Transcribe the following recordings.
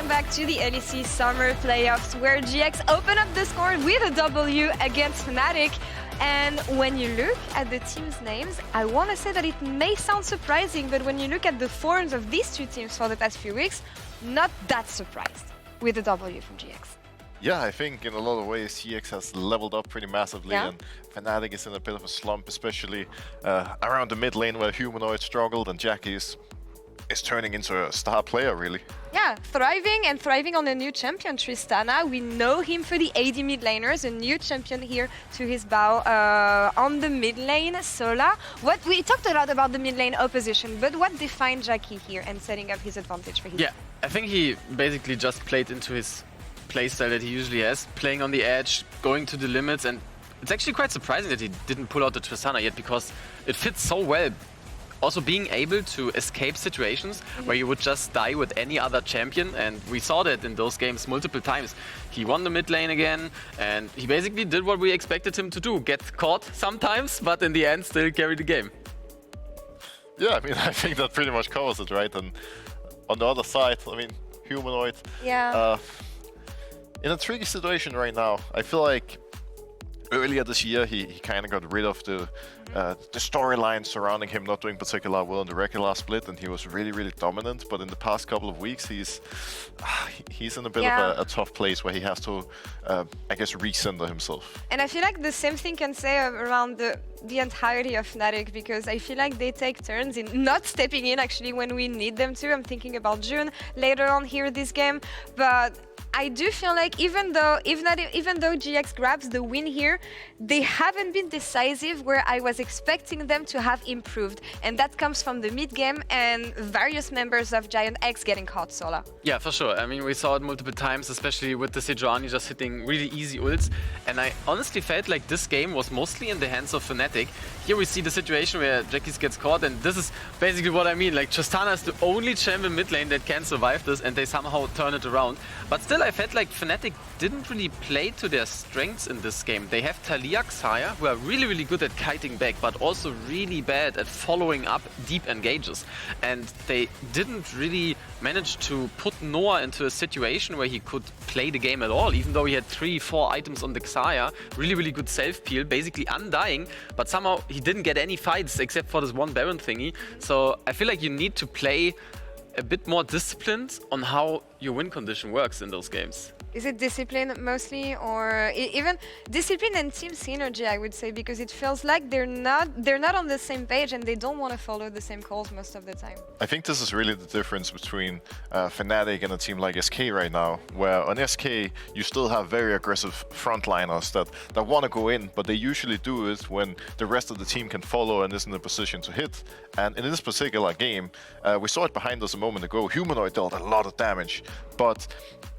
welcome back to the LEC Summer Playoffs, where GX open up the score with a W against Fnatic. And when you look at the teams' names, I want to say that it may sound surprising, but when you look at the forms of these two teams for the past few weeks, not that surprised with a W from GX. Yeah, I think in a lot of ways GX has leveled up pretty massively, and Fnatic is in a bit of a slump, especially around the mid lane where Humanoid struggled and Jackie is turning into a star player, really. Yeah, thriving on a new champion, Tristana. We know him for the AD mid laners, a new champion here to his bow on the mid lane, Sola. We talked a lot about the mid lane opposition, but what defined Jackie here and setting up his advantage for his team? I think he basically just played into his playstyle that he usually has, playing on the edge, going to the limits, and it's actually quite surprising that he didn't pull out the Tristana yet, because it fits so well. Also being able to escape situations where you would just die with any other champion, and we saw that in those games multiple times. He won the mid lane again, and he basically did what we expected him to do, get caught sometimes, but in the end still carry the game. Yeah, I mean, I think that pretty much covers it, right? And on the other side, I mean, Humanoid, in a tricky situation right now. I feel like earlier this year, he kind of got rid of the storyline surrounding him not doing particularly well in the regular split, and he was really, really dominant. But in the past couple of weeks, he's in a bit of a tough place where he has to, I guess, recenter himself. And I feel like the same thing can say around the entirety of Fnatic, because I feel like they take turns in not stepping in actually when we need them to. I'm thinking about Juhan later on here this game, but I do feel like even though GX grabs the win here, they haven't been decisive where I was expecting them to have improved, and that comes from the mid game and various members of GIANTX getting caught, Sola. Yeah, for sure. I mean, we saw it multiple times, especially with the Sejuani just hitting really easy ults, and I honestly felt like this game was mostly in the hands of Fnatic. Here we see the situation where Jackie gets caught, and this is basically what I mean. Like, Tristana is the only champion mid lane that can survive this, and they somehow turn it around. But still, I felt like Fnatic didn't really play to their strengths in this game. They have Taliyah, Xayah, who are really, really good at kiting back, but also really bad at following up deep engages. And they didn't really manage to put Noah into a situation where he could play the game at all, even though he had 3-4 items on the Xayah. Really, really good self-peel, basically undying, but somehow he didn't get any fights except for this one Baron thingy. So I feel like you need to play a bit more disciplined on how your win condition works in those games. Is it discipline mostly, or even discipline and team synergy, I would say, because it feels like they're not on the same page and they don't want to follow the same calls most of the time. I think this is really the difference between Fnatic and a team like SK right now, where on SK you still have very aggressive frontliners that want to go in, but they usually do it when the rest of the team can follow and is in a position to hit. And in this particular game, we saw it behind us a moment ago, Humanoid dealt a lot of damage, but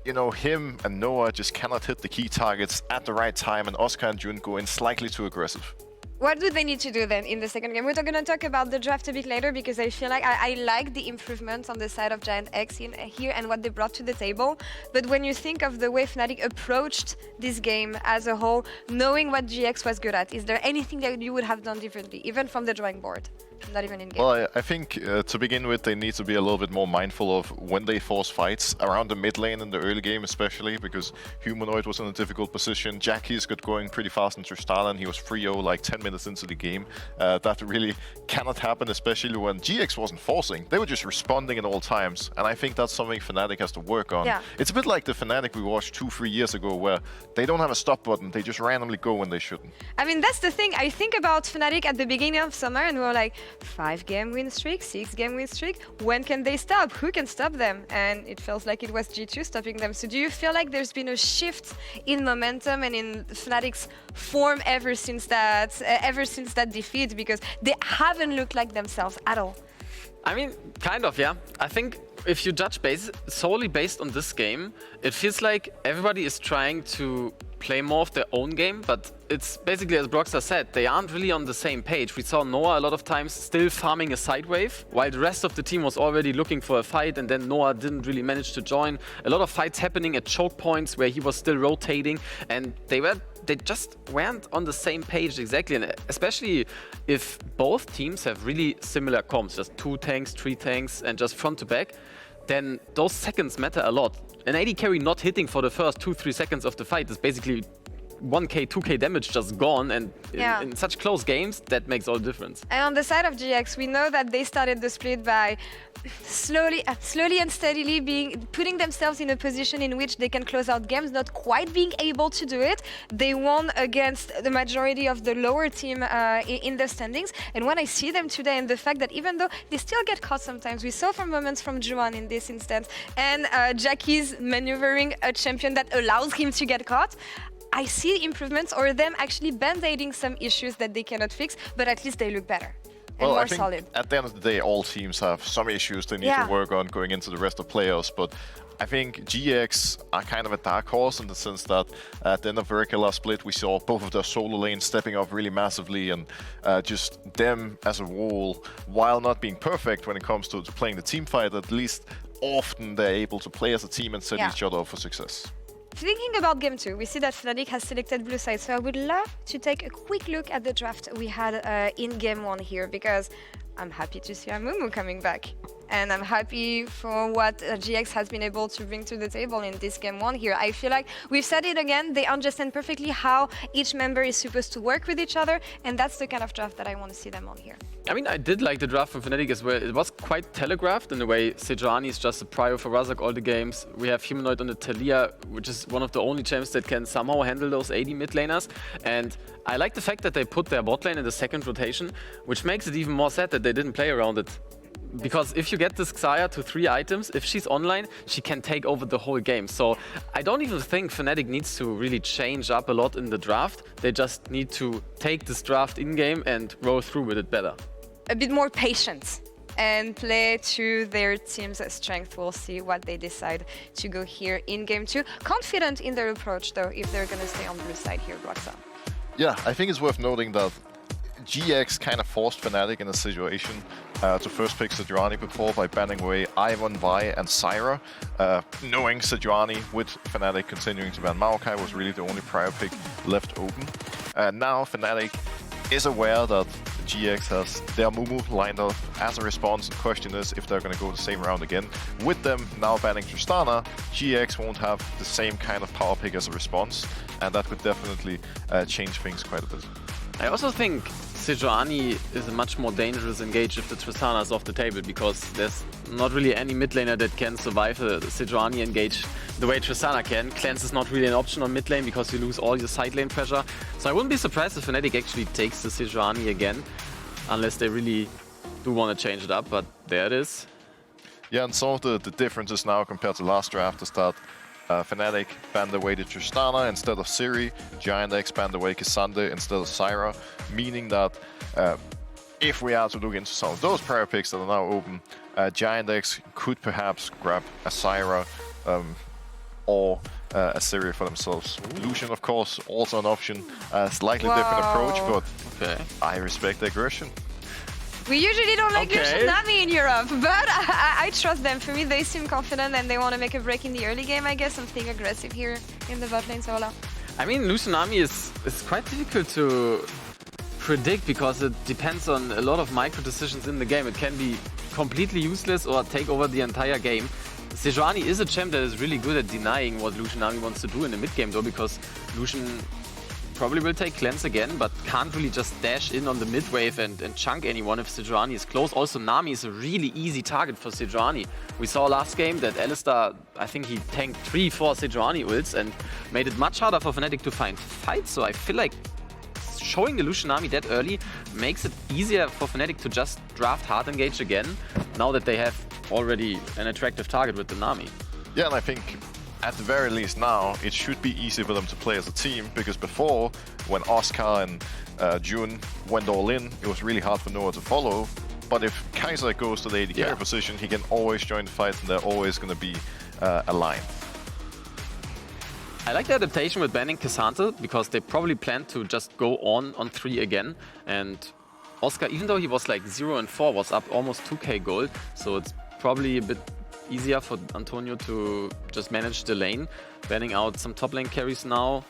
you know, him and Noah just cannot hit the key targets at the right time, and Oscar and Juhan go in slightly too aggressive. What do they need to do then in the second game? We're going to talk about the draft a bit later, because I feel like I like the improvements on the side of GIANTX in here and what they brought to the table. But when you think of the way Fnatic approached this game as a whole, knowing what GX was good at, is there anything that you would have done differently, even from the drawing board? Not even in game. Well, I think to begin with, they need to be a little bit more mindful of when they force fights around the mid lane in the early game, especially because Humanoid was in a difficult position. Jackie's got going pretty fast in Tristana, and he was 3-0 like 10 minutes into the game. That really cannot happen, especially when GX wasn't forcing. They were just responding at all times, and I think that's something Fnatic has to work on. Yeah. It's a bit like the Fnatic we watched 2-3 years ago, where they don't have a stop button, they just randomly go when they shouldn't. I mean, that's the thing. I think about Fnatic at the beginning of summer, and we were like, 5-game win streak, 6-game win streak. When can they stop? Who can stop them? And it feels like it was G2 stopping them. So do you feel like there's been a shift in momentum and in Fnatic's form ever since that defeat? Because they haven't looked like themselves at all. I mean, kind of, yeah. I think if you judge solely based on this game, it feels like everybody is trying to play more of their own game, but it's basically, as Broxah said, they aren't really on the same page. We saw Noah a lot of times still farming a side wave, while the rest of the team was already looking for a fight, and then Noah didn't really manage to join. A lot of fights happening at choke points where he was still rotating, and they just weren't on the same page exactly, and especially if both teams have really similar comps, just 2 tanks, 3 tanks, and just front to back, then those seconds matter a lot. an AD carry not hitting for the first 2-3 seconds of the fight is basically 1k, 2k damage just gone, and in such close games, that makes all the difference. And on the side of GX, we know that they started the split by slowly and steadily putting themselves in a position in which they can close out games, not quite being able to do it. They won against the majority of the lower team in the standings. And when I see them today, and the fact that even though they still get caught sometimes, we saw from moments from Juhan in this instance, and Jackie's maneuvering a champion that allows him to get caught, I see improvements, or them actually band-aiding some issues that they cannot fix, but at least they look better and more I think solid. At the end of the day, all teams have some issues they need to work on going into the rest of playoffs, but I think GX are kind of a dark horse in the sense that at the end of the regular split, we saw both of their solo lanes stepping up really massively, and just them as a whole, while not being perfect when it comes to playing the team fight, at least often they're able to play as a team and set each other up for success. Thinking about Game 2, we see that Fnatic has selected blue side, so I would love to take a quick look at the draft we had in Game 1 here, because I'm happy to see Amumu coming back. And I'm happy for what GX has been able to bring to the table in this Game 1 here. I feel like we've said it again, they understand perfectly how each member is supposed to work with each other, and that's the kind of draft that I want to see them on here. I mean, I did like the draft from Fnatic as well. It was quite telegraphed in the way Sejuani is just a prio for Razork all the games. We have Humanoid on the Taliyah, which is one of the only champs that can somehow handle those AD mid laners. And I like the fact that they put their bot lane in the second rotation, which makes it even more sad that they didn't play around it. Because if you get this Xayah to 3 items, if she's online, she can take over the whole game. So I don't even think Fnatic needs to really change up a lot in the draft. They just need to take this draft in-game and roll through with it better. A bit more patience and play to their team's strength. We'll see what they decide to go here in Game 2. Confident in their approach, though, if they're going to stay on blue side here, Broxah. Yeah, I think it's worth noting that GX kind of forced Fnatic in a situation to first pick Sejuani before by banning away Ivern, Vi, and Syra. Knowing Sejuani with Fnatic continuing to ban Maokai was really the only prior pick left open. Now Fnatic is aware that GX has their Amumu lined up as a response, and the question is if they're going to go the same round again. With them now banning Tristana, GX won't have the same kind of power pick as a response, and that could definitely change things quite a bit. I also think Sejuani is a much more dangerous engage if the Tristana is off the table, because there's not really any mid laner that can survive a Sejuani engage the way Tristana can. Cleanse is not really an option on mid lane because you lose all your side lane pressure. So I wouldn't be surprised if Fnatic actually takes the Sejuani again, unless they really do want to change it up, but there it is. Yeah, and some of the differences now compared to last draft is that Fnatic banned away the Tristana instead of Siri, GIANTX banned away Kai'Sa instead of Syra, meaning that if we are to look into some of those prior picks that are now open, GIANTX could perhaps grab a Syra or a Siri for themselves. Lucian, of course, also an option, slightly different approach, but I respect the aggression. We usually don't like Lucian Nami in Europe, but I trust them. For me, they seem confident and they want to make a break in the early game, I guess. Something aggressive here in the bot lane, so Olaf. I mean, Lucian Nami is quite difficult to predict because it depends on a lot of micro decisions in the game. It can be completely useless or take over the entire game. Sejuani is a champ that is really good at denying what Lucian Nami wants to do in the mid game, though, because Lucian probably will take cleanse again, but can't really just dash in on the mid wave and chunk anyone if Sejuani is close. Also, Nami is a really easy target for Sejuani. We saw last game that Alistair, I think he tanked 3-4 Sejuani ults and made it much harder for Fnatic to find fights. So I feel like showing the Lucian Nami that early makes it easier for Fnatic to just draft hard engage again, now that they have already an attractive target with the Nami. Yeah, and I think at the very least now, it should be easy for them to play as a team, because before, when Oscar and Juhan went all in, it was really hard for Noah to follow. But if Kai'Sa goes to the AD carry position, he can always join the fight, and they're always going to be aligned. I like the adaptation with banning Kai'Sa, because they probably plan to just go on 3 again. And Oscar, even though he was like 0-4, was up almost 2k gold, so it's probably a bit easier for Antonio to just manage the lane, banning out some top lane carries now.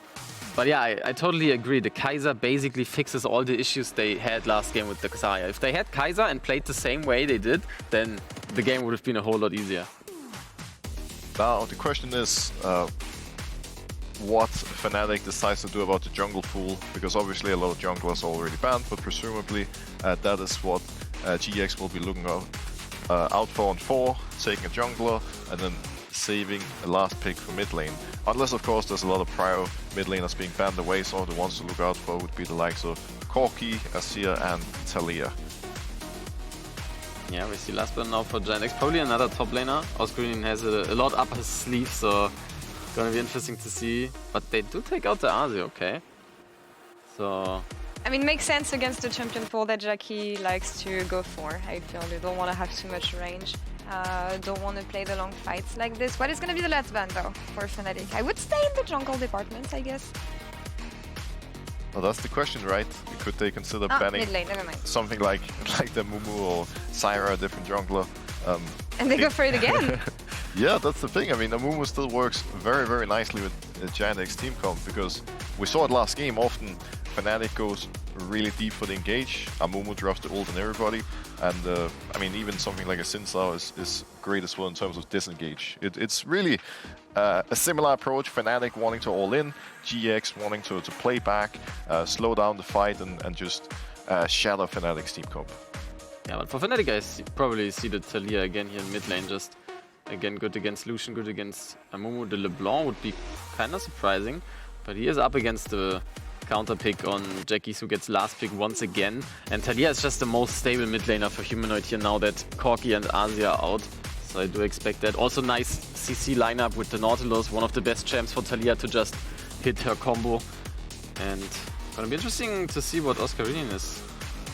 But yeah, I totally agree. The Kai'Sa basically fixes all the issues they had last game with the Xayah. If they had Kai'Sa and played the same way they did, then the game would have been a whole lot easier. Now the question is what Fnatic decides to do about the jungle pool, because obviously a lot of junglers are already banned, but presumably that is what GX will be looking out for on 4, taking a jungler and then saving a last pick for mid lane. Unless of course there's a lot of prior mid laners being banned away, so the ones to look out for would be the likes of Corki, Azir and Taliyah. Yeah, we see last burn now for GIANTX, probably another top laner. Oscarinin has a lot up his sleeve, so gonna be interesting to see. But they do take out the Asi, okay. So I mean, makes sense against the champion pool that Jackie likes to go for. I feel they don't want to have too much range. Don't want to play the long fights like this. What is going to be the last ban though for Fnatic? I would stay in the jungle department, I guess. Well, that's the question, right? Could they consider banning mid lane, never mind. something like the Amumu or Syra, a different jungler? And they go for it again. Yeah, that's the thing. I mean, Amumu still works very, very nicely with GIANTX team comp, because we saw it last game. Often Fnatic goes really deep for the engage. Amumu drops the ult on everybody, and I mean, even something like a Sinzao is great as well in terms of disengage. It's really a similar approach. Fnatic wanting to all in, GX wanting to play back, slow down the fight, and just shadow Fnatic's team comp. yeah, but for Fnatic, I probably see the Taliyah again here in mid lane. Just again, good against Lucian, good against Amumu. The LeBlanc would be kind of surprising, but he is up against the counter pick on Jackie, who gets last pick once again. And Taliyah is just the most stable mid laner for Humanoid here now that Corki and Asi are out. So I do expect that. Also nice CC lineup with the Nautilus, one of the best champs for Taliyah to just hit her combo. And gonna be interesting to see what Oscarinin is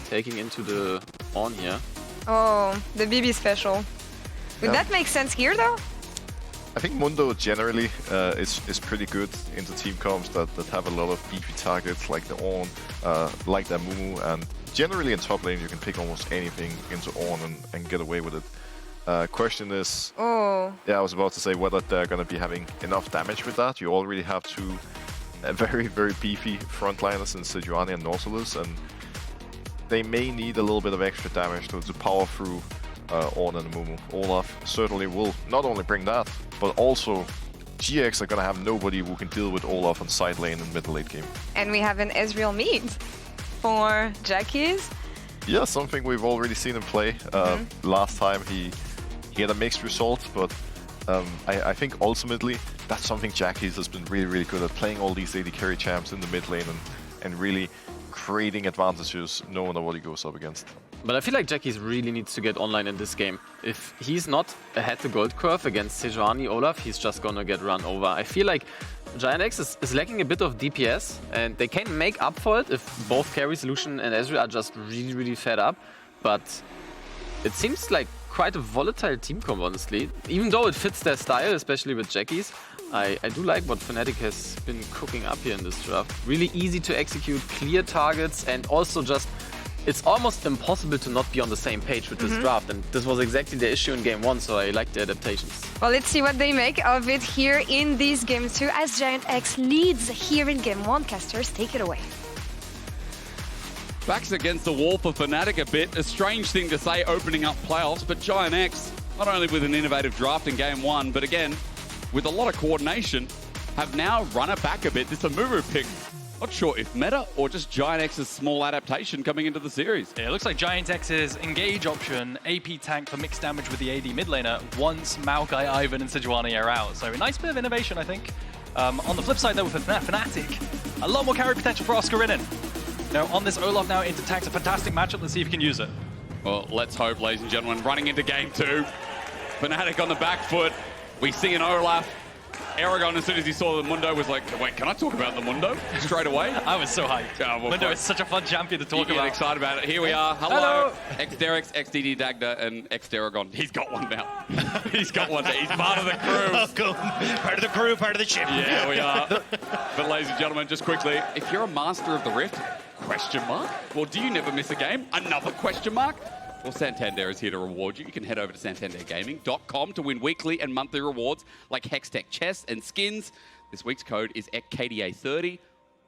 taking into the Ornn here. Oh, the BB special. Would that make sense here though? I think Mundo generally is pretty good into team comps that have a lot of beefy targets like the Ornn, like the Amumu, and generally in top lane you can pick almost anything into Ornn and get away with it. Question is, yeah, I was about to say whether they're going to be having enough damage with that. You already have two very, very beefy frontliners in Sejuani and Nautilus, and they may need a little bit of extra damage to power through Ornn and Amumu. Olaf certainly will not only bring that, but also GX are gonna have nobody who can deal with Olaf on side lane in mid late game. And we have an Ezreal mid for Jackie's. Yeah, something we've already seen him play. Last time he had a mixed result, but I think ultimately that's something Jackie's has been really, really good at, playing all these AD carry champs in the mid lane and really creating advantages no matter what he goes up against. But I feel like Jackie's really needs to get online in this game. If he's not ahead the gold curve against Sejuani Olaf, he's just gonna get run over. I feel like GIANTX is lacking a bit of DPS, and they can make up for it if both carries, Lucian and Ezreal, are just really, really fed up. But it seems like quite a volatile team comp, honestly. Even though it fits their style, especially with Jackie's, I do like what Fnatic has been cooking up here in this draft. Really easy to execute, clear targets, and also just it's almost impossible to not be on the same page with this draft, and this was exactly the issue in game 1, so I like the adaptations. Well, let's see what they make of it here in this game 2 as GIANTX leads here in game 1. Casters, take it away. Backs against the wall for Fnatic a bit. A strange thing to say opening up playoffs, but GIANTX, not only with an innovative draft in game 1, but again, with a lot of coordination, have now run it back a bit. This Amumu pick, not sure if meta or just GIANTX's small adaptation coming into the series. Yeah, it looks like GIANTX's engage option, AP tank for mixed damage with the AD mid laner, once Maokai, Ivan and Sejuani are out. So a nice bit of innovation, I think. On the flip side though, with Fnatic, a lot more carry potential for Oscarinin. Now on this Olaf now into tank's a fantastic matchup. Let's see if he can use it. Well, let's hope, ladies and gentlemen, running into game 2. Fnatic on the back foot. We see an Olaf. Eragon, as soon as he saw the Mundo, was like, wait, can I talk about the Mundo straight away? I was so hyped. Well, Mundo is such a fun champion to talk about. Excited about it. Here we are. Hello. Hysterics, XDD Dagda, and Eragon. He's got one now. He's got one. He's part of the crew. Welcome. Part of the crew, part of the ship. Yeah, we are. But ladies and gentlemen, just quickly, if you're a master of the Rift, question mark? Well, do you never miss a game? Another question mark? Well, Santander is here to reward you. You can head over to santandergaming.com to win weekly and monthly rewards like Hextech chests and skins. This week's code is KDA30.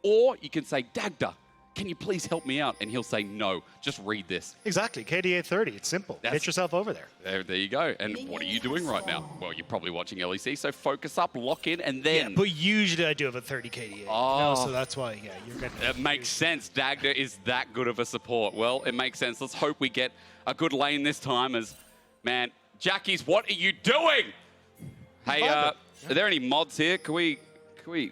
Or you can say Dagda, can you please help me out? And he'll say, no, just read this. Exactly. KDA 30. It's simple. Get yourself over there. There you go. And what are you doing right now? Well, you're probably watching LEC, so focus up, lock in, and then... Yeah, but usually I do have a 30 KDA. Oh. So that's why, yeah, you're getting... It makes sense. Dagda is that good of a support. Well, it makes sense. Let's hope we get a good lane this time as, man, Jackies, what are you doing? Hey, are there any mods here? Can we,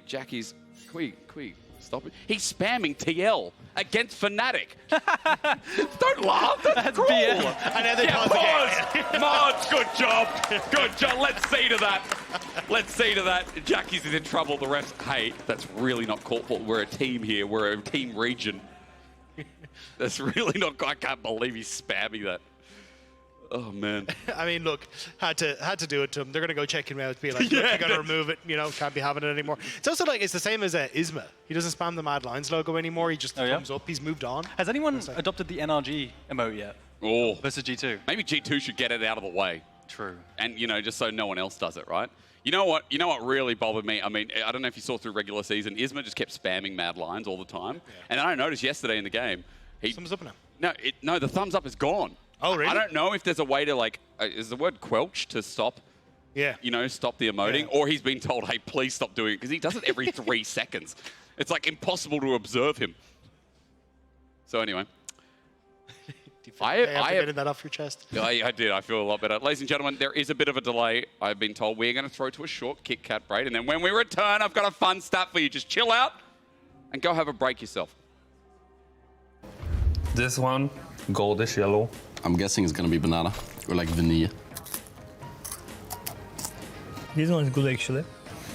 Jackies, can we stop it? He's spamming TL against Fnatic. Don't laugh. That's cruel. Mods, good job. Good job. Let's see to that. Let's see to that. Jackie's is in trouble. The refs, hey, that's really not called for. We're a team here. We're a team region. That's really not, I can't believe he's spamming that. Oh, man. I mean, look, had to do it to him. They're going to go check him out, be like, you got to remove it, you know, can't be having it anymore. It's also like, it's the same as Isma. He doesn't spam the Mad Lions logo anymore. He just thumbs up. He's moved on. Has anyone adopted the NRG emote yet? Oh. Versus G2? Maybe G2 should get it out of the way. True. And, you know, just so no one else does it, right? You know what really bothered me? I mean, I don't know if you saw through regular season, Isma just kept spamming Mad Lions all the time. Yeah. And I noticed yesterday in the game, thumbs up now. No, the thumbs up is gone. Oh, really? I don't know if there's a way to, like, is the word quelch to stop, you know, stop the emoting? Yeah. Or he's been told, hey, please stop doing it, because he does it every 3 seconds. It's, like, impossible to observe him. So, anyway. I have getting that off your chest. I did. I feel a lot better. Ladies and gentlemen, there is a bit of a delay. I've been told we're going to throw to a short Kit Kat break, and then when we return, I've got a fun stat for you. Just chill out and go have a break yourself. This one, goldish yellow. I'm guessing it's gonna be banana or like vanilla. This one is good actually.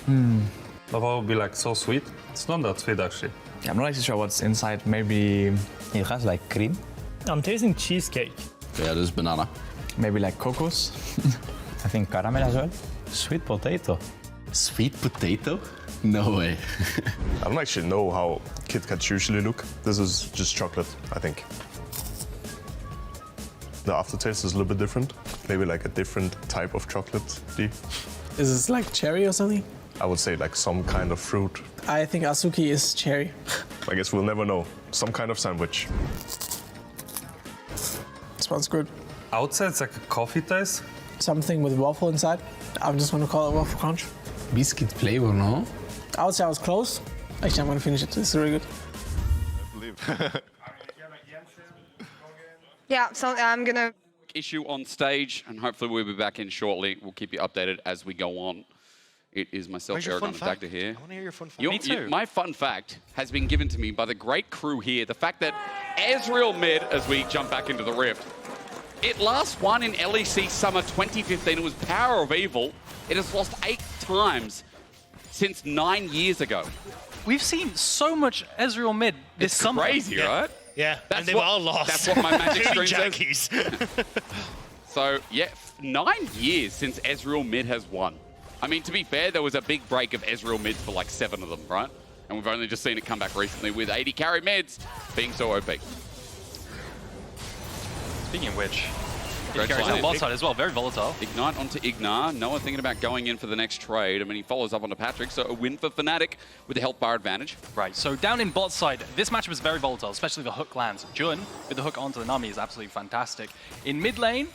That would be like so sweet. It's not that sweet actually. I'm not actually sure what's inside. Maybe it has like cream. I'm tasting cheesecake. Yeah, this is banana. Maybe like cocos. I think caramel as well. Sweet potato. Sweet potato? No way. I don't actually know how Kit Kats usually look. This is just chocolate, I think. The aftertaste is a little bit different. Maybe like a different type of chocolate. Is this like cherry or something? I would say like some kind of fruit. I think Azuki is cherry. I guess we'll never know. Some kind of sandwich. Smells good. I would say it's like a coffee taste. Something with waffle inside. I'm just gonna call it waffle crunch. Biscuit flavor, no? I would say I was close. Actually, I'm gonna finish it. This is really good. I believe. Yeah, so I'm gonna... Issue on stage, and hopefully we'll be back in shortly. We'll keep you updated as we go on. It is myself, Eragon, and Dagda here. I want to hear your fun fact. Me too. My fun fact has been given to me by the great crew here. The fact that Ezreal mid, as we jump back into the Rift, it last won in LEC Summer 2015. It was Power of Evil. It has lost 8 times since 9 years ago. We've seen so much Ezreal mid this summer. Crazy, right? Yeah, that's and they've all lost. That's what my magic stream Jackies. So, yeah, 9 years since Ezreal mid has won. I mean, to be fair, there was a big break of Ezreal mids for like 7 of them, right? And we've only just seen it come back recently with 80 carry mids being so OP. Speaking of which, Great carries line. on bot side as well, very volatile. Ignite onto IgNar. Noah thinking about going in for the next trade. I mean, he follows up onto Patrik, so a win for Fnatic with the health bar advantage. Right, so down in bot side, this matchup is very volatile, especially the hook lands. Juhan with the hook onto the Nami is absolutely fantastic. In mid lane,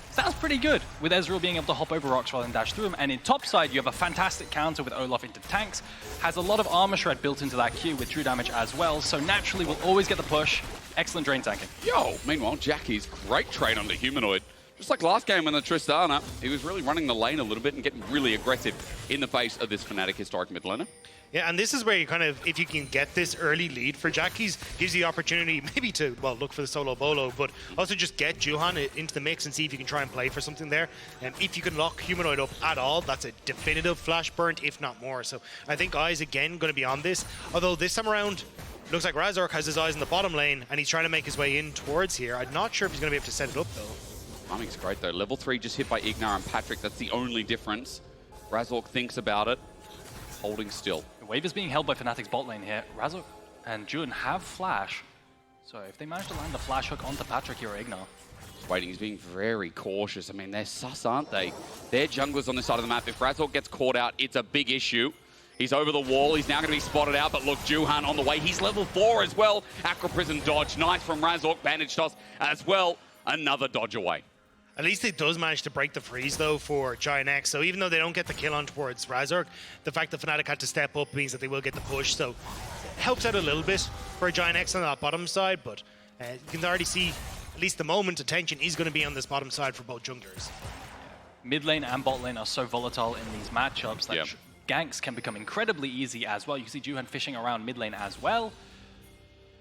sounds pretty good, with Ezreal being able to hop over rocks rather than dash through them. And in top side, you have a fantastic counter with Olaf into tanks. Has a lot of armor shred built into that Q with true damage as well, so naturally will always get the push. Excellent drain tanking. Yo, meanwhile, Jackie's great trade onto Humanoid. Just like last game when the Tristana, he was really running the lane a little bit and getting really aggressive in the face of this Fnatic historic mid laner. Yeah, and this is where you kind of, if you can get this early lead for Jackies, gives you the opportunity maybe to, well, look for the solo bolo, but also just get Juhan into the mix and see if you can try and play for something there. And if you can lock Humanoid up at all, that's a definitive flash burnt, if not more. So I think Eyes, again, going to be on this. Although this time around, looks like Razork has his eyes in the bottom lane, and he's trying to make his way in towards here. I'm not sure if he's going to be able to set it up, though. Timing's great, though. Level 3 just hit by IgNar and Patrik. That's the only difference. Razork thinks about it, holding still. The wave is being held by Fnatic's bot lane here. Razork and Juhan have flash, so if they manage to land the flash hook onto Patrik here or IgNar. Just waiting, he's being very cautious. I mean, they're sus, aren't they? They're junglers on this side of the map. If Razork gets caught out, it's a big issue. He's over the wall. He's now going to be spotted out, but look, Juhan on the way. He's level 4 as well. Acro Prison dodge. Nice from Razork. Bandage toss as well. Another dodge away. At least it does manage to break the freeze, though, for GIANTX. So even though they don't get the kill on towards Razork, the fact that Fnatic had to step up means that they will get the push. So it helps out a little bit for GIANTX on that bottom side, but you can already see, at least the moment, attention is going to be on this bottom side for both junglers. Mid lane and bot lane are so volatile in these matchups that ganks can become incredibly easy as well. You can see Juhan fishing around mid lane as well.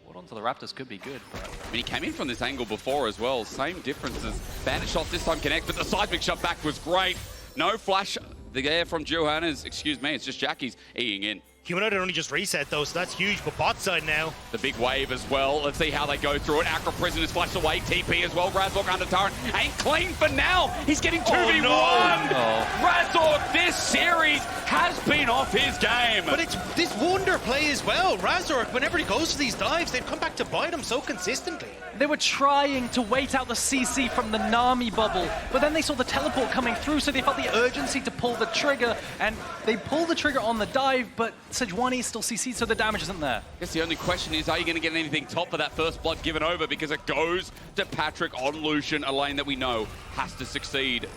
Hold on to the Raptors could be good. But I mean, he came in from this angle before as well. Same differences. Bandage shots this time connect, but the seismic shot back was great. No flash there from Juhan is, excuse me, it's just Jackie's eating in. Humanoid only just reset though, so that's huge, but bot side now. The big wave as well. Let's see how they go through it. Acro Prison is flashed away. TP as well. Razork under turret. Ain't clean for now. He's getting 2v1. Razork, this series has been off his game. But it's this wonder play as well. Razork, whenever he goes for these dives, they've come back to bite him so consistently. They were trying to wait out the CC from the Nami bubble, but then they saw the teleport coming through, so they felt the urgency to pull the trigger, and they pulled the trigger on the dive, but Sejuani is still CC'd, so the damage isn't there. I guess the only question is, are you going to get anything top for that first blood given over? Because it goes to Patrik on Lucian, a lane that we know has to succeed.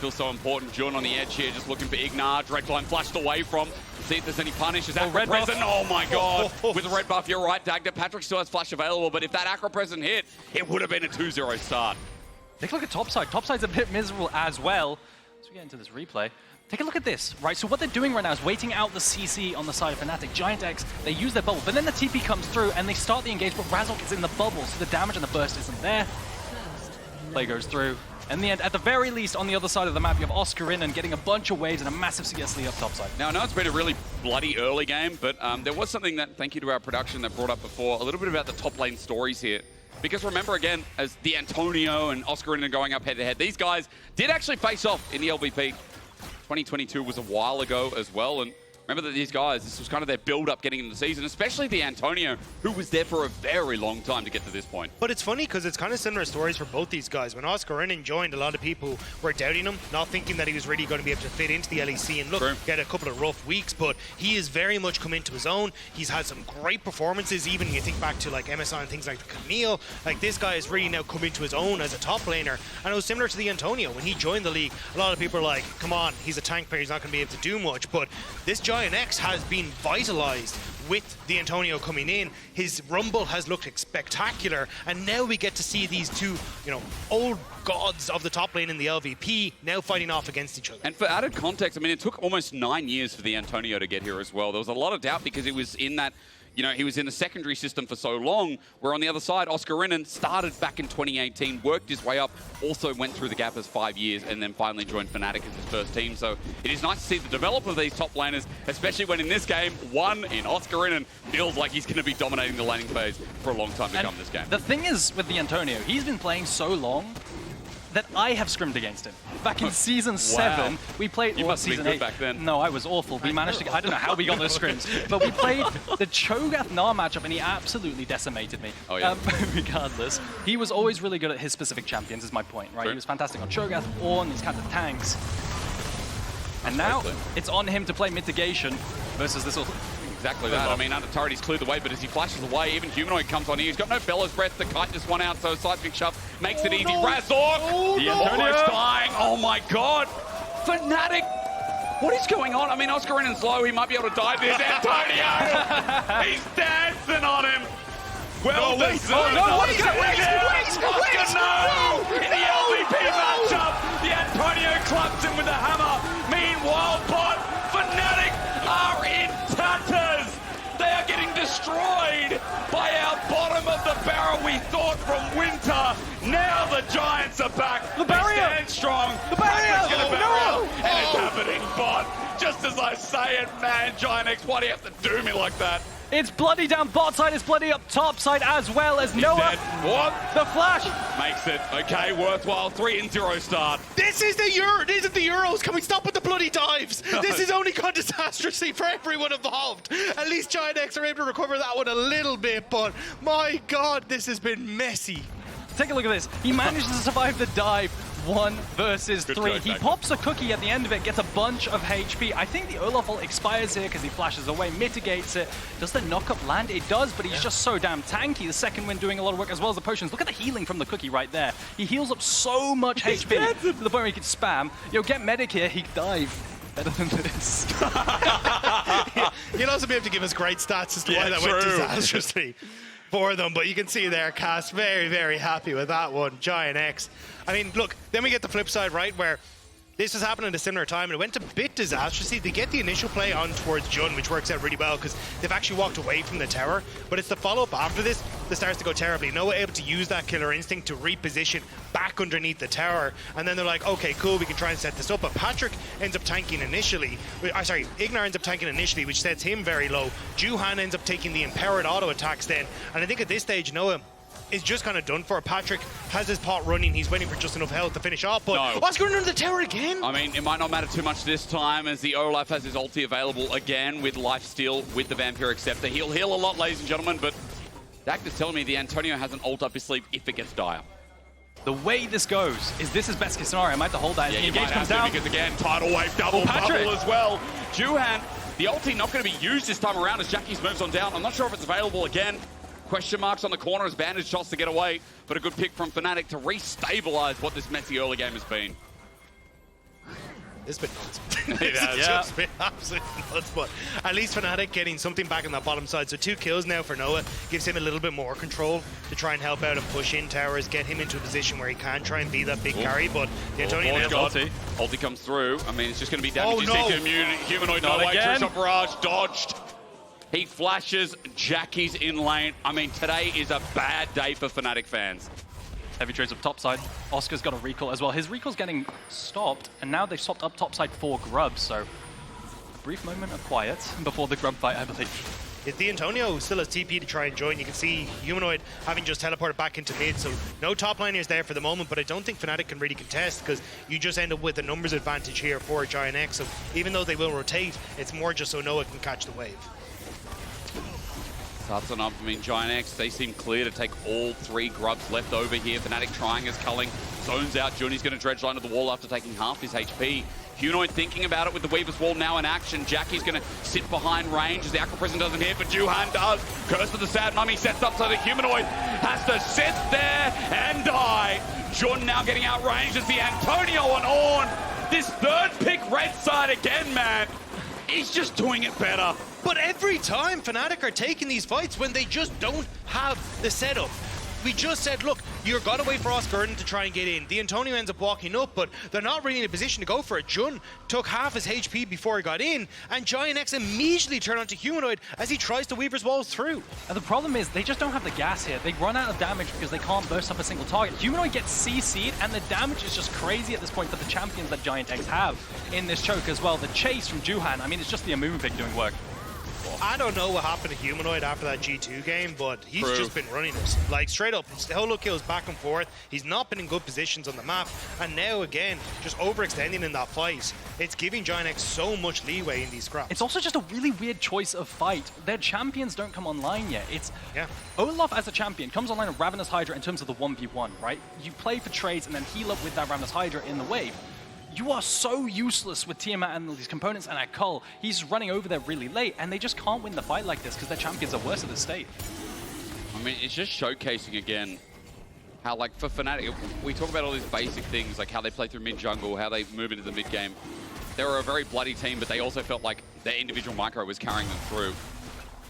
Feels so important. Juhan on the edge here, just looking for IgNar. Direct line flashed away from. See if there's any punish. Is Acro Present? Oh my god. With the red buff, you're right, Dagda. Patrik still has flash available, but if that Acro Present hit, it would have been a 2-0 start. Take a look at topside. Topside's a bit miserable as well. As we get into this replay, take a look at this, right? So what they're doing right now is waiting out the CC on the side of Fnatic. GIANTX, they use their bubble, but then the TP comes through and they start the engage, but Razork is in the bubble, so the damage and the burst isn't there. Play goes through. In the end, at the very least, on the other side of the map, you have Oscarinin getting a bunch of waves and a massive CS lead up topside. Now, I know it's been a really bloody early game, but there was something that, thank you to our production, that brought up before, a little bit about the top lane stories here. Because remember, again, as the Antonio and Oscarinin going up head-to-head, these guys did actually face off in the LVP. 2022 was a while ago as well, and remember that these guys, this was kind of their build-up getting into the season, especially the Antonio, who was there for a very long time to get to this point. But it's funny because it's kind of similar stories for both these guys. When Oscarinin joined, a lot of people were doubting him, not thinking that he was really going to be able to fit into the LEC and look, get a couple of rough weeks, but he has very much come into his own. He's had some great performances, even you think back to like MSI and things like the Camille. Like this guy has really now come into his own as a top laner. And it was similar to the Antonio. When he joined the league, a lot of people are like, come on, he's a tank player, he's not going to be able to do much. But this GIANTX has been vitalized with the Antonio coming in. His rumble has looked spectacular, and now we get to see these two, you know, old gods of the top lane in the LVP now fighting off against each other. And for added context, I mean, it took almost 9 years for the Antonio to get here as well. There was a lot of doubt because he was in that, you know, he was in the secondary system for so long, where on the other side, Oscarinin started back in 2018, worked his way up, also went through the gap as 5 years, and then finally joined Fnatic as his first team. So it is nice to see the development of these top laners, especially when in this game, one in Oscarinin feels like he's going to be dominating the laning phase for a long time to come this game. The thing is with the Antonio, he's been playing so long that I have scrimmed against him. Back in Season 7, we played... You must have been good back then. No, I was awful. We managed to... I don't know how we got those scrims, but we played the Cho'Gath-Gnar matchup, and he absolutely decimated me. Oh, yeah. Regardless, he was always really good at his specific champions, is my point, right? He was fantastic on Cho'Gath, Ornn, these kinds of tanks. And now, it's on him to play mitigation versus this... Exactly that. I mean, under turret, he's cleared the way, but as he flashes away, even Humanoid comes on here. He's got no Bellows Breath. The kite just won out, so seismic shove makes it easy. Razork! The Antonio's dying. Oh my god! Fnatic! What is going on? I mean, Oscarinin's low. He might be able to die this. Antonio! He's dancing on him! Well, no, wait! Oh, no, wait! No! In the LVP matchup, the Antonio clubs him with a hammer. Meanwhile, bot, Fnatic are in tatters! They are getting destroyed by our bottom of the barrel we thought from winter. Now the Giants are back. The barrier! They stand strong. The barrier! No! And it's happening, bot. Just as I say it, man, GIANTX, why do you have to do me like that? It's bloody down bot side, it's bloody up top side as well as Noah. What? The flash makes it okay, worthwhile 3-0 start. This is the Euros. Can we stop with the bloody dives? No. This has only gone disastrously for everyone involved. At least GIANTX are able to recover that one a little bit, but my god, this has been messy. Take a look at this. He managed to survive the dive. 1 versus Good 3. choice, He Dagda. pops a cookie at the end of it, gets a bunch of HP. I think the Olaf ult expires here because he flashes away, mitigates it. Does the knockup land? It does, but he's just so damn tanky. The second wind doing a lot of work as well as the potions. Look at the healing from the cookie right there. He heals up so much HP to the point where he can spam. Yo, get medic here, he can dive. Better than this. He'll also be able to give us great stats as to why that went disastrously for them, but you can see there, Cass very, very happy with that one. GIANTX. I mean, look, then we get the flip side, right, where this was happening at a similar time, and it went a bit disastrously. They get the initial play on towards Jun, which works out really well because they've actually walked away from the tower, but it's the follow-up after this that starts to go terribly. Noah able to use that killer instinct to reposition back underneath the tower, and then they're like, okay, cool, we can try and set this up, but Patrik ends up tanking initially. Sorry, IgNar ends up tanking initially, which sets him very low. Juhan ends up taking the empowered auto attacks then, and I think at this stage, Noah is just kind of done for. Patrik has his pot running. He's waiting for just enough health to finish off, but Oscarinin under the tower again. I mean, it might not matter too much this time as the Olaf has his ulti available again with lifesteal with the Vampiric Scepter. He'll heal a lot, ladies and gentlemen, but Dagda's telling me the Antonio has an ult up his sleeve if it gets dire. The way this goes is this is best case scenario. I might have to hold that. Yeah, The you might engage comes have to down. because again, tidal wave double bubble as well. Juhan, the ulti not going to be used this time around as Jackie's moves on down. I'm not sure if it's available again. Question marks on the corner as bandage shots to get away, but a good pick from Fnatic to re-stabilize what this messy early game has been. It's been nuts. It has. It's just been absolutely nuts, but at least Fnatic getting something back on that bottom side. So 2 kills now for Noah gives him a little bit more control to try and help out and push in towers, get him into a position where he can try and be that big carry, but the Antonio ulti comes through. I mean, it's just going to be damage. Humanoid, no way, True-Shot Barrage, dodged. He flashes, Jackie's in lane. I mean, today is a bad day for Fnatic fans. Heavy trades up topside. Oscar's got a recall as well. His recall's getting stopped, and now they've swapped up topside for Grub, so a brief moment of quiet before the Grub fight, I believe. It's the Antonio who still has TP to try and join. You can see Humanoid having just teleported back into mid, so no top liners there for the moment, but I don't think Fnatic can really contest because you just end up with a numbers advantage here for GIANTX, so even though they will rotate, it's more just so Noah can catch the wave. Starts on up. I mean, GIANTX, they seem clear to take all 3 grubs left over here. Fnatic trying as Culling zones out. Juni's going to dredge line to the wall after taking half his HP. Humanoid thinking about it with the Weaver's Wall now in action. Jackie's going to sit behind range as the Aqua Prison doesn't hit, but Juhan does. Curse of the Sad Mummy sets up so the Humanoid has to sit there and die. Jun now getting outranged as the Antonio on Ornn. This third pick red side again, man. He's just doing it better. But every time Fnatic are taking these fights when they just don't have the setup. We just said, look, you're got to wait for Oscarinin to try and get in. The Antonio ends up walking up, but they're not really in a position to go for it. Jun took half his HP before he got in, and GIANTX immediately turn onto Humanoid as he tries to Weaver's Walls through. And the problem is they just don't have the gas here. They run out of damage because they can't burst up a single target. Humanoid gets CC'd, and the damage is just crazy at this point for the champions that GIANTX have in this choke as well. The chase from Juhan, I mean, it's just the Amumu pick doing work. I don't know what happened to Humanoid after that G2 game, but he's just been running it. Like, straight up, solo kills back and forth. He's not been in good positions on the map, and now, again, just overextending in that fight. It's giving GIANTX so much leeway in these scraps. It's also just a really weird choice of fight. Their champions don't come online yet. It's Olaf as a champion comes online with Ravenous Hydra in terms of the 1v1, right? You play for trades and then heal up with that Ravenous Hydra in the wave. You are so useless with Tiamat and these components and at Cull. He's running over there really late, and they just can't win the fight like this because their champions are worse at this state. I mean, it's just showcasing again how, like, for Fnatic, we talk about all these basic things, like how they play through mid-jungle, how they move into the mid-game. They were a very bloody team, but they also felt like their individual micro was carrying them through.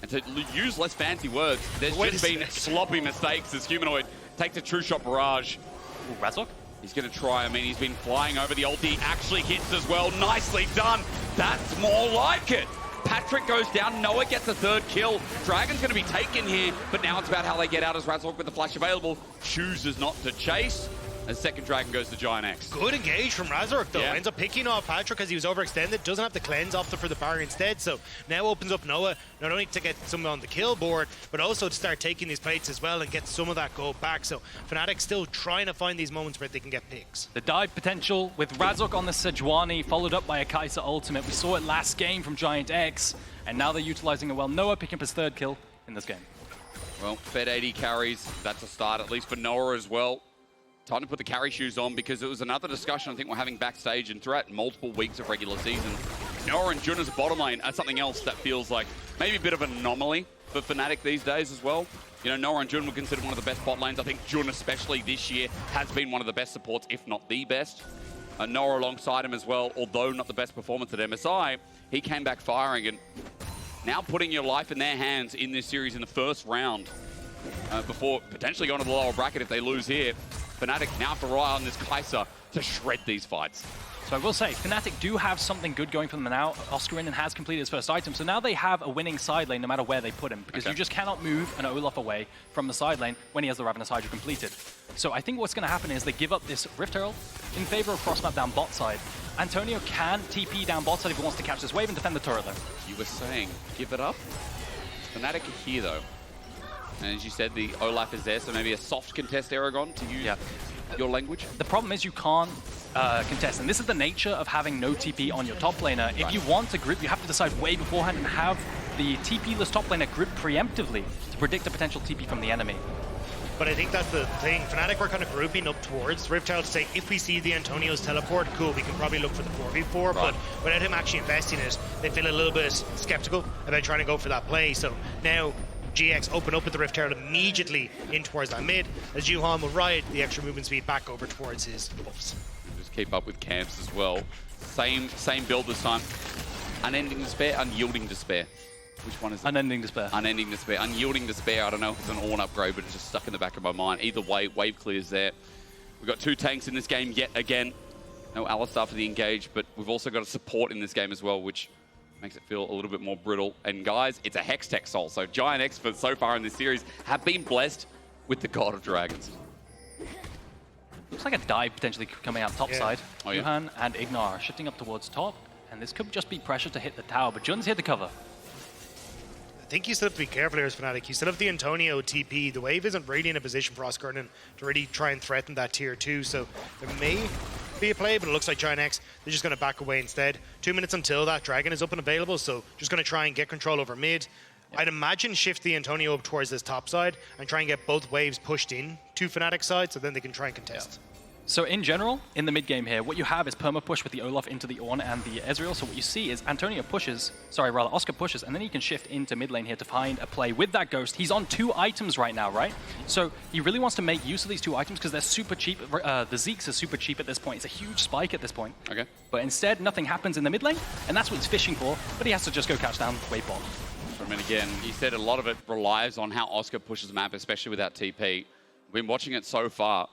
And to use less fancy words, there's just been sloppy mistakes as Humanoid takes a true shot barrage. Ooh, Razork? He's going to try. I mean, he's been flying over the ulti. Actually hits as well. Nicely done. That's more like it. Patrik goes down. Noah gets a 3rd kill. Dragon's going to be taken here, but now it's about how they get out as Razork with the flash available chooses not to chase. As 2nd Dragon goes to GIANTX. Good engage from Razork, though. Ends up picking off Patrik because he was overextended. Doesn't have the cleanse opted for the barrier instead. So now opens up Noah, not only to get some on the kill board, but also to start taking these plates as well and get some of that gold back. So Fnatic still trying to find these moments where they can get picks. The dive potential with Razork on the Sejuani, followed up by a Kai'Sa ultimate. We saw it last game from GIANTX, and now they're utilizing it well. Noah picking up his 3rd kill in this game. Well, Fed 80 carries. That's a start, at least for Noah as well. Time to put the carry shoes on, because it was another discussion I think we're having backstage and throughout multiple weeks of regular season. Noah and Jun as a bottom lane are something else that feels like maybe a bit of an anomaly for Fnatic these days as well. You know, Noah and Jun were considered one of the best bot lanes. I think Jun, especially this year, has been one of the best supports, if not the best. Noah alongside him as well, although not the best performance at MSI, he came back firing, and now putting your life in their hands in this series in the first round before potentially going to the lower bracket if they lose here. Fnatic now have to rely on this Kai'Sa to shred these fights. So I will say, Fnatic do have something good going for them now. Oscarinin has completed his first item, so now they have a winning side lane no matter where they put him, because you just cannot move an Olaf away from the side lane when he has the Ravenous Hydra completed. So I think what's going to happen is they give up this Rift Herald in favor of cross-map down bot side. Antonio can TP down bot side if he wants to catch this wave and defend the turret though. You were saying, give it up? Fnatic are here though. And as you said, the Olaf is there, so maybe a soft contest Eragon, to use your language. The problem is you can't contest, and this is the nature of having no TP on your top laner. If you want to group, you have to decide way beforehand and have the TP-less top laner group preemptively to predict a potential TP from the enemy. But I think that's the thing. Fnatic were kind of grouping up towards Rift Herald to say, if we see the Antonio's teleport, cool, we can probably look for the 4v4, but without him actually investing it, they feel a little bit skeptical about trying to go for that play. So now GX open up with the Rift Herald immediately in towards that mid, as Juhan will ride the extra movement speed back over towards his buffs. Just keep up with camps as well. Same build this time. Unending Despair, Unyielding Despair. Which one is it? Unending Despair. Unending Despair. Unyielding Despair, I don't know if it's an Ornn upgrade, but it's just stuck in the back of my mind. Either way, wave clears there. We've got 2 tanks in this game yet again. No Alistar for the engage, but we've also got a support in this game as well, which makes it feel a little bit more brittle. And guys, it's a Hextech Soul. So GIANTX for so far in this series have been blessed with the God of Dragons. Looks like a dive potentially coming out top side. Oh, yeah. Juhan and IgNar shifting up towards top, and this could just be pressure to hit the tower, but Jun's here to cover. I think you still have to be careful here as Fnatic. You still have the Antonio TP. The wave isn't really in a position for Oscarinin to really try and threaten that tier 2, so there may be a play, but it looks like GIANTX, they're just going to back away instead. 2 minutes until that dragon is up and available, so just going to try and get control over mid. I'd imagine shift the Antonio up towards this top side and try and get both waves pushed in to Fnatic side, so then they can try and contest. So in general, in the mid game here, what you have is perma push with the Olaf into the Ornn and the Ezreal. So what you see is Antonio pushes, Oscar pushes, and then he can shift into mid lane here to find a play with that Ghost. He's on 2 items right now, right? So he really wants to make use of these 2 items because they're super cheap. The Zeke's are super cheap at this point. It's a huge spike at this point. Okay. But instead, nothing happens in the mid lane, and that's what he's fishing for, but he has to just go catch down wave bot. And again, you said a lot of it relies on how Oscar pushes the map, especially without TP. We've been watching it so far.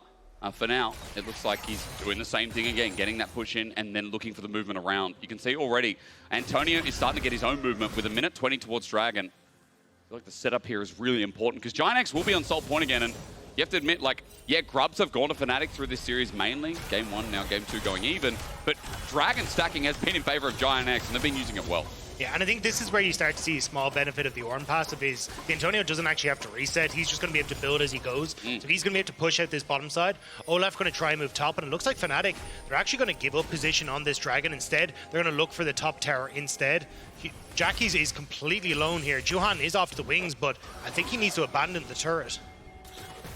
For now, it looks like he's doing the same thing again, getting that push in and then looking for the movement around. You can see already, Antonio is starting to get his own movement with 1:20 towards Dragon. I feel like the setup here is really important because GIANTX will be on salt point again, and you have to admit, like, yeah, grubs have gone to Fnatic through this series mainly. Game 1, now Game 2 going even, but Dragon stacking has been in favor of GIANTX, and they've been using it well. Yeah, and I think this is where you start to see a small benefit of the Ornn passive is the Antonio doesn't actually have to reset. He's just going to be able to build as he goes. So he's going to be able to push out this bottom side. Olaf going to try and move top, and it looks like Fnatic, they're actually going to give up position on this dragon instead. They're going to look for the top tower instead. Jackie's is completely alone here. Juhan is off to the wings, but I think he needs to abandon the turret.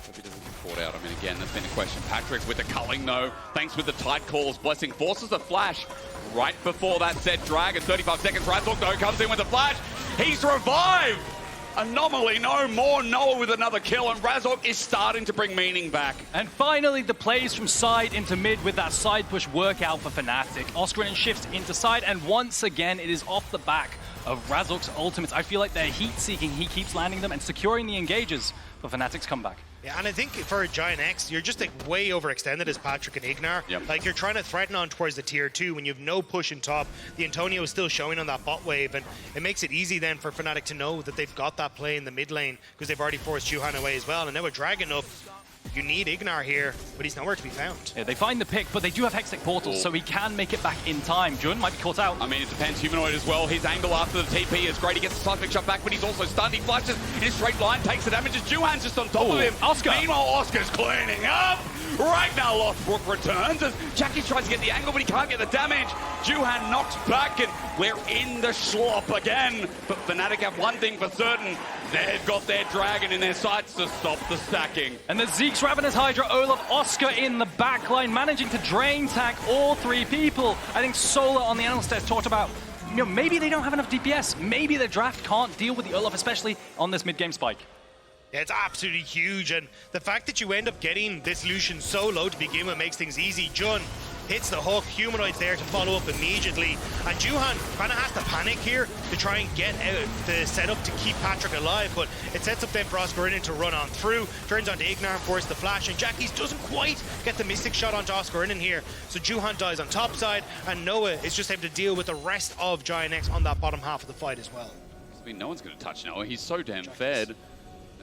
If he doesn't get caught out, I mean, again, that's been a question. Patrik with the culling, though. Thanks with the tight calls. Blessing forces the flash. Right before that set dragon, 35 seconds, Razork though comes in with a flash. He's revived! Anomaly no more, Noah with another kill, and Razork is starting to bring meaning back. And finally, the plays from side into mid with that side push workout for Fnatic. Oscarinin shifts into side, and once again, it is off the back of Razork's ultimates. I feel like they're heat-seeking, he keeps landing them and securing the engages for Fnatic's comeback. Yeah, and I think for GIANTX, you're just like way overextended as Patrik and IgNar. Yep. Like you're trying to threaten on towards the tier 2 when you have no push in top. The Antonio is still showing on that bot wave, and it makes it easy then for Fnatic to know that they've got that play in the mid lane because they've already forced Juhan away as well. And now with Dragon up, you need IgNar here, but he's nowhere to be found. Yeah, they find the pick, but they do have Hextech portals, so he can make it back in time. Jun might be caught out. I mean, it depends. Humanoid as well. His angle after the TP is great. He gets the seismic shot back, but he's also stunned. He flashes in a straight line, takes the damage as Juhan's just on top of him. Oscar. Meanwhile, Oscar's cleaning up. Right now, Lothbrok returns as Jackie tries to get the angle, but he can't get the damage. Juhan knocks back, and we're in the slop again. But Fnatic have one thing for certain. They've got their dragon in their sights to stop the stacking. And the Zeke's Ravenous Hydra, Olaf, Oscar in the backline, managing to drain tank all three people. I think Solar on the Analyst test talked about, you know, maybe they don't have enough DPS. Maybe their draft can't deal with the Olaf, especially on this mid-game spike. Yeah, it's absolutely huge, and the fact that you end up getting this Lucian so low to begin with makes things easy. Juhan hits the hook, Humanoid's there to follow up immediately, and Juhan kind of has to panic here to try and get out the setup to keep Patrik alive, but it sets up then for Oscarinin to run on through, turns onto IgNar and forces the flash, and Jackies doesn't quite get the Mystic shot onto Oscarinin here, so Juhan dies on top side, and Noah is just able to deal with the rest of GIANTX on that bottom half of the fight as well. I mean, no one's going to touch Noah. He's so damn fed.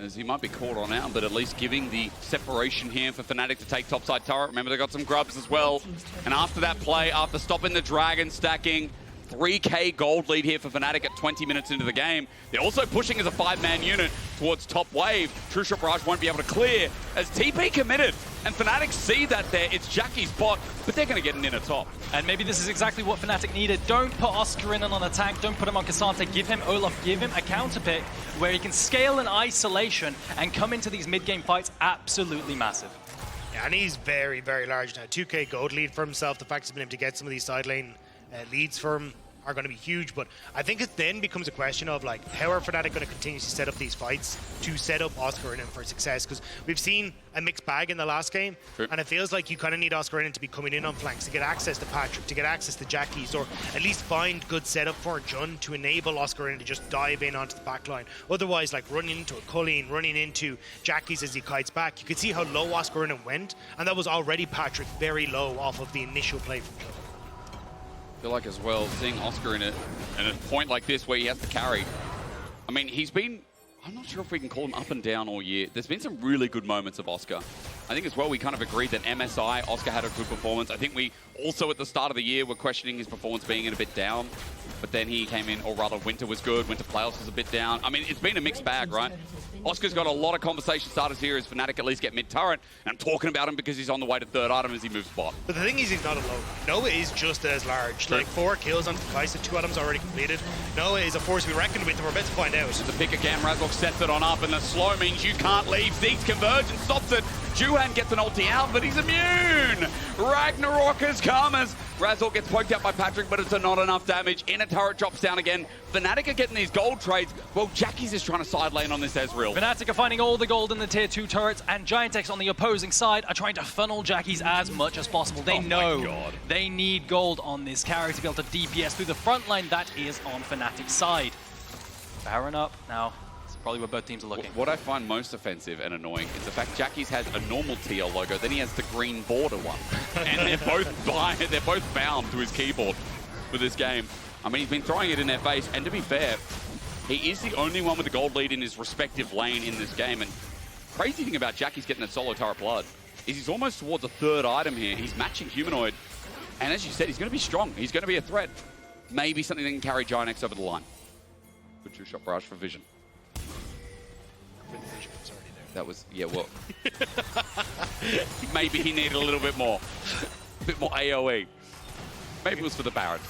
As he might be caught on out, but at least giving the separation here for Fnatic to take topside turret. Remember, they got some grubs as well. And after that play, after stopping the dragon stacking, 3k gold lead here for Fnatic at 20 minutes into the game. They're also pushing as a 5-man unit towards top wave. True Shot Barrage won't be able to clear as TP committed. And Fnatic see that there. It's Jackie's bot, but they're going to get an inner top. And maybe this is exactly what Fnatic needed. Don't put Oscarinin on a tank. Don't put him on Cassante. Give him Olaf. Give him a counter pick where he can scale in isolation and come into these mid-game fights absolutely massive. Yeah, and he's very, very large now. 2k gold lead for himself. The fact he's been able to get some of these side lane leads for him are going to be huge, but I think it then becomes a question of like, how are Fnatic going to continue to set up these fights to set up Oscarinin for success? Because we've seen a mixed bag in the last game, and it feels like you kind of need Oscarinin to be coming in on flanks to get access to Patrik, to get access to Jackies, or at least find good setup for Jun to enable Oscarinin to just dive in onto the backline. Otherwise, like running into a Culling, running into Jackies as he kites back, you could see how low Oscarinin went, and that was already Patrik very low off of the initial play from Jun. I feel like as well, seeing Oscar in a point like this where he has to carry. I mean, he's been, I'm not sure if we can call him up and down all year. There's been some really good moments of Oscar. I think as well, we kind of agreed that MSI, Oscar had a good performance. I think we also at the start of the year were questioning his performance being a bit down, but then he came in, or rather Winter was good, Winter Playoffs was a bit down. I mean, it's been a mixed bag, right? Oscar's got a lot of conversation starters here as Fnatic at least get mid-turret, and I'm talking about him because he's on the way to third item as he moves spot. But the thing is, he's not alone. Noah is just as large. True. Like 4 kills on Kai'Sa, 2 items already completed. Noah is a force to be reckoned with, and we're about to find out. The pick again, Razork sets it on up, and the slow means you can't leave. Zeke's conversion stops it. Juhan gets an ulti out, but he's immune. Ragnarok has come as Razork gets poked out by Patrik, but it's not enough damage. Inner turret drops down again. Fnatic are getting these gold trades. Well, Jackie's is trying to side lane on this Ezreal. Fnatic are finding all the gold in the tier 2 turrets, and GIANTX on the opposing side are trying to funnel Jackie's as much as possible. They know they need gold on this carry to be able to DPS through the front line that is on Fnatic's side. Baron up now. Probably where both teams are looking. What I find most offensive and annoying is the fact Jackie's has a normal TL logo, then he has the green border one. And they're both bound to his keyboard for this game. I mean, he's been throwing it in their face, and to be fair, he is the only one with the gold lead in his respective lane in this game. And crazy thing about Jackie's getting that solo turret blood is he's almost towards a third item here. He's matching Humanoid. And as you said, he's going to be strong. He's going to be a threat. Maybe something that can carry GIANTX over the line. Good True Shot Barrage for Vision. That was, yeah, well, maybe he needed a little bit more. A bit more AoE. Maybe it was for the Baron.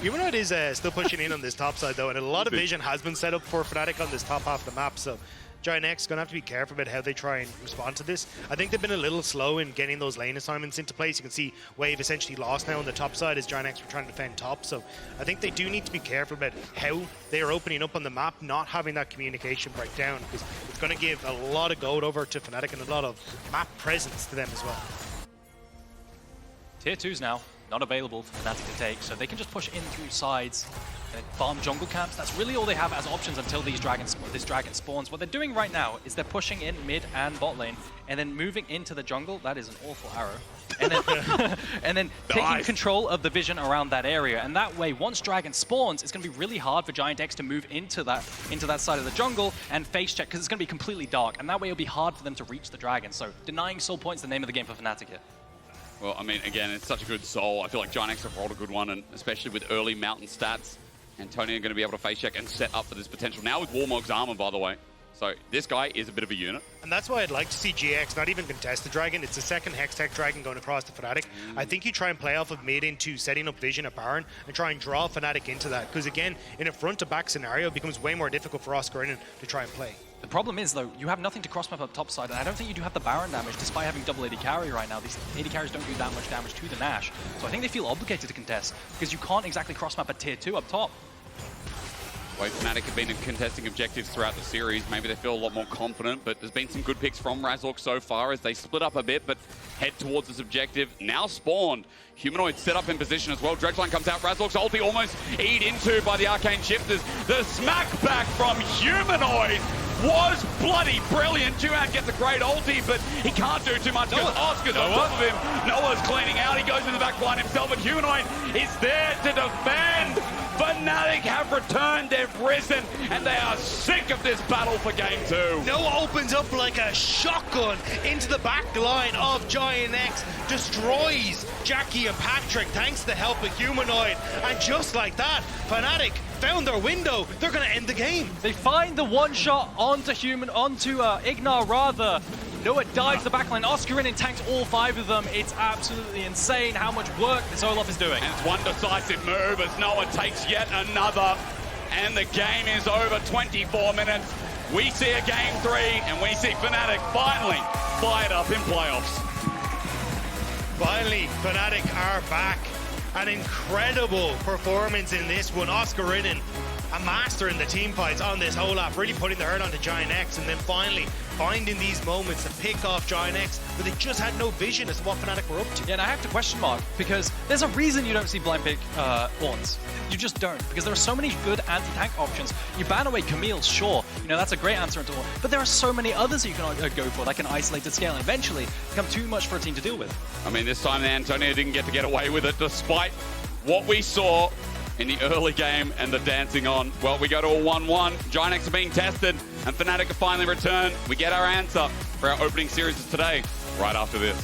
Humanoid is still pushing in on this top side, though, and a lot of vision has been set up for Fnatic on this top half of the map, so GIANTX going to have to be careful about how they try and respond to this. I think they've been a little slow in getting those lane assignments into place. You can see Wave essentially lost now on the top side as GIANTX were trying to defend top, so I think they do need to be careful about how they are opening up on the map, not having that communication break down, because it's going to give a lot of gold over to Fnatic and a lot of map presence to them as well. Tier 2's now not available for Fnatic to take, so they can just push in through sides and farm jungle camps. That's really all they have as options until this dragon spawns. What they're doing right now is they're pushing in mid and bot lane, and then moving into the jungle. That is an awful arrow. And then, and then taking control of the vision around that area. And that way, once dragon spawns, it's going to be really hard for GIANTX to move into that side of the jungle and face check, because it's going to be completely dark. And that way, it'll be hard for them to reach the dragon. So denying soul points is the name of the game for Fnatic here. Well, I mean, again, it's such a good soul. I feel like GIANTX have rolled a good one, and especially with early mountain stats. And Tony are going to be able to face check and set up for this potential. Now with Warmog's armor, by the way. So this guy is a bit of a unit. And that's why I'd like to see GX not even contest the Dragon. It's the second Hextech Dragon going across the Fnatic. I think you try and play off of mid into setting up Vision at Baron and try and draw Fnatic into that. Because again, in a front-to-back scenario, it becomes way more difficult for Oscarinin to try and play. The problem is, though, you have nothing to cross-map up top side, and I don't think you do have the Baron damage, despite having double AD carry right now. These AD carries don't do that much damage to the Nash. So I think they feel obligated to contest, because you can't exactly cross-map a tier 2 up top. Well, Fnatic have been contesting objectives throughout the series. Maybe they feel a lot more confident, but there's been some good picks from Razork so far as they split up a bit, but head towards this objective. Now spawned. Humanoid set up in position as well. Dredgeline comes out. Razork's ulti almost eat into by the Arcane Shifters. The smack back from Humanoid was bloody brilliant. Juhan gets a great ulti, but he can't do too much because Oscar's on top of him. Noah's cleaning out. He goes in the back line himself, but Humanoid is there to defend. Fnatic have returned, they've risen, and they are sick of this battle for game 2. Noah opens up like a shotgun into the back line of GIANTX, destroys Jackie and Patrik thanks to the help of Humanoid, and just like that, Fnatic found their window. They're going to end the game. They find the one-shot onto IgNar rather. Noah dives the backline. Oscarinin tanks all 5 of them. It's absolutely insane how much work this Olaf is doing. And it's one decisive move as Noah takes yet another. And the game is over. 24 minutes. We see a game 3, and we see Fnatic finally fired up in playoffs. Finally, Fnatic are back. An incredible performance in this one. Oscarinin, a master in the team fights on this Olaf, really putting the hurt onto GIANTX, and then finally finding these moments to pick off GIANTX, but they just had no vision as to what Fnatic were up to. Yeah, and I have to question mark, because there's a reason you don't see blind pick Ornns. You just don't, because there are so many good anti-tank options. You ban away Camille, sure, you know, that's a great answer into Ornn, but there are so many others that you can go for, like an isolated scale, and eventually become too much for a team to deal with. I mean, this time Antonio didn't get away with it, despite what we saw in the early game and the dancing on. Well, we go to a 1-1. GIANTX are being tested, and Fnatic have finally returned. We get our answer for our opening series of today, right after this.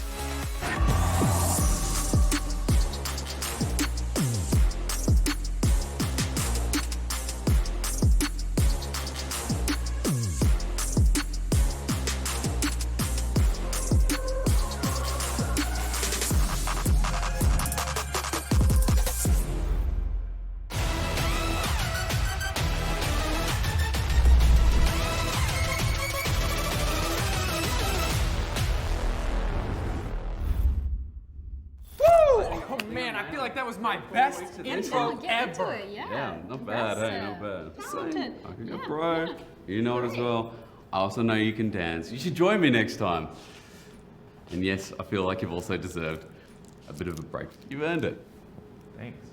That was my best intro ever. Yeah, not bad, hey, not bad. I can go pro. You know it as well. I also know you can dance. You should join me next time. And yes, I feel like you've also deserved a bit of a break. You've earned it. Thanks.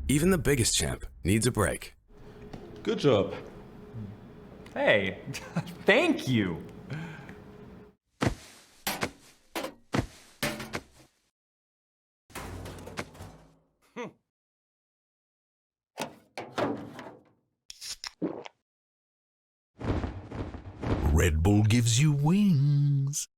Even the biggest champ needs a break. Good job. Hey, thank you. Red Bull gives you wings.